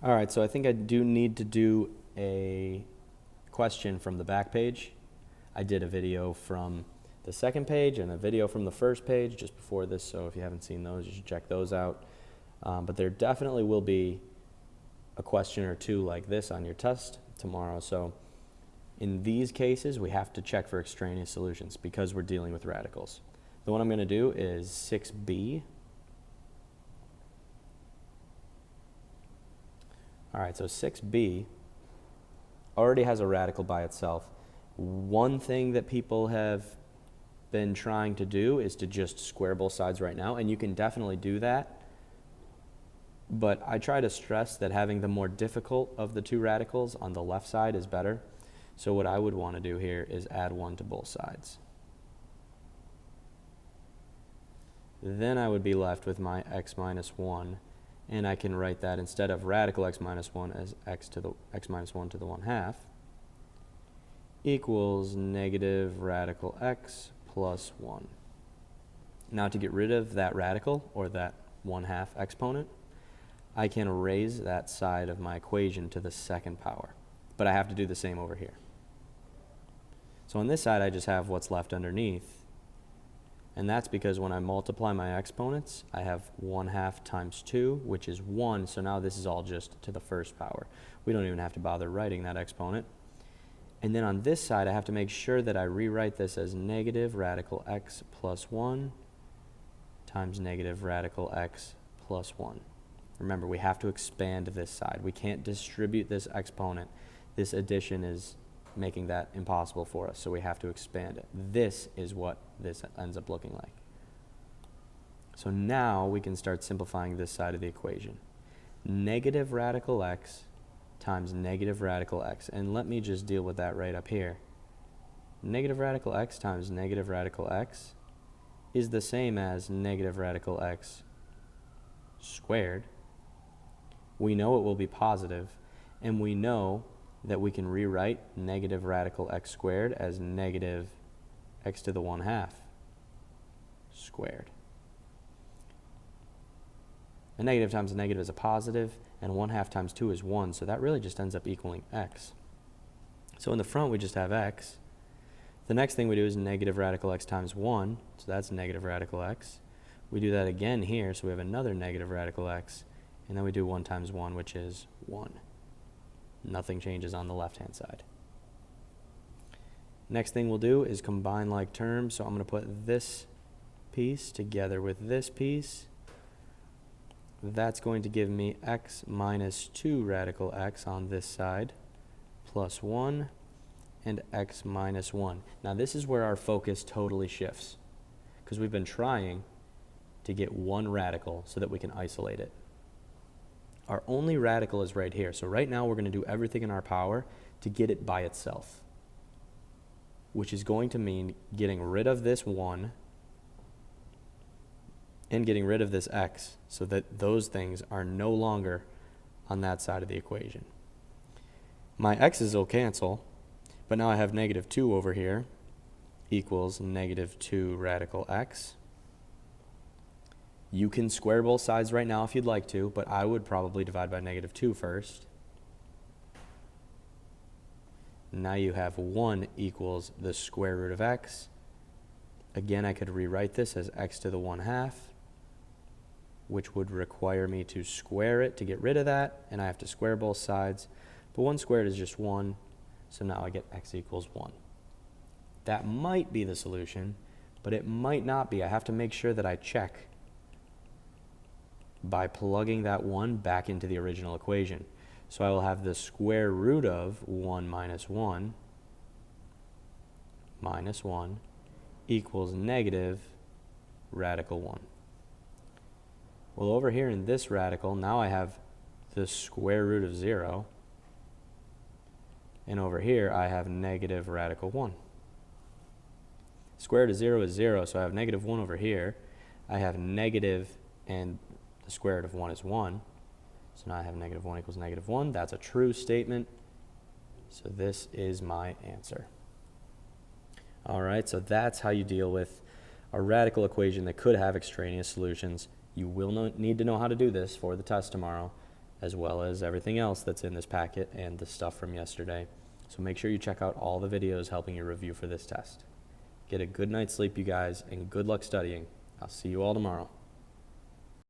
All right, so I think I do need to do a question from the back page. I did a video from the second page and a video from the first page just before this, so if you haven't seen those, you should check those out. But there definitely will be a question or two like this on your test tomorrow. So in these cases, we have to check for extraneous solutions because we're dealing with radicals. The one I'm going to do is 6b. All right, so 6b already has a radical by itself. One thing that people have been trying to do is to just square both sides right now, and you can definitely do that. But I try to stress that having the more difficult of the two radicals on the left side is better. So what I would want to do here is add 1 to both sides. Then I would be left with my x minus 1. And I can write that instead of radical x minus 1 as x minus 1 to the 1/2 equals negative radical x plus 1. Now to get rid of that radical, or that 1/2 exponent, I can raise that side of my equation to the second power. But I have to do the same over here. So on this side, I just have what's left underneath. And that's because when I multiply my exponents, I have 1/2 times 2, which is 1. So now this is all just to the first power. We don't even have to bother writing that exponent. And then on this side, I have to make sure that I rewrite this as negative radical x plus 1 times negative radical x plus 1. Remember, we have to expand this side. We can't distribute this exponent. This addition is making that impossible for us, so we have to expand it. This is what this ends up looking like. So now we can start simplifying this side of the equation. Negative radical x times negative radical x. And let me just deal with that right up here. Negative radical x times negative radical x is the same as negative radical x squared. We know it will be positive, and we know that we can rewrite negative radical x squared as negative x to the 1/2 squared. A negative times a negative is a positive, and 1/2 times 2 is 1, so that really just ends up equaling x. So in the front, we just have x. The next thing we do is negative radical x times 1, so that's negative radical x. We do that again here, so we have another negative radical x, and then we do 1 times 1, which is 1. Nothing changes on the left-hand side. Next thing we'll do is combine like terms. So I'm going to put this piece together with this piece. That's going to give me x minus 2 radical x on this side plus 1 and x minus 1. Now this is where our focus totally shifts because we've been trying to get one radical so that we can isolate it. Our only radical is right here. So right now we're going to do everything in our power to get it by itself, which is going to mean getting rid of this 1 and getting rid of this x so that those things are no longer on that side of the equation. My x's will cancel, but now I have negative 2 over here equals negative 2 radical x. You can square both sides right now if you'd like to, but I would probably divide by negative 2 first. Now you have 1 equals the square root of x. Again, I could rewrite this as x to the 1/2, which would require me to square it to get rid of that, and I have to square both sides. But 1 squared is just 1, so now I get x equals 1. That might be the solution, but it might not be. I have to make sure that I check by plugging that 1 back into the original equation. So I will have the square root of 1 minus 1 equals negative radical 1. Well, over here in this radical, now I have the square root of 0. And over here, I have negative radical 1. Square root of 0 is 0, so I have negative 1 over here. I have negative, and the square root of 1 is 1. So now I have negative 1 equals negative 1. That's a true statement. So this is my answer. All right, so that's how you deal with a radical equation that could have extraneous solutions. You will need to know how to do this for the test tomorrow, as well as everything else that's in this packet and the stuff from yesterday. So make sure you check out all the videos helping you review for this test. Get a good night's sleep, you guys, and good luck studying. I'll see you all tomorrow.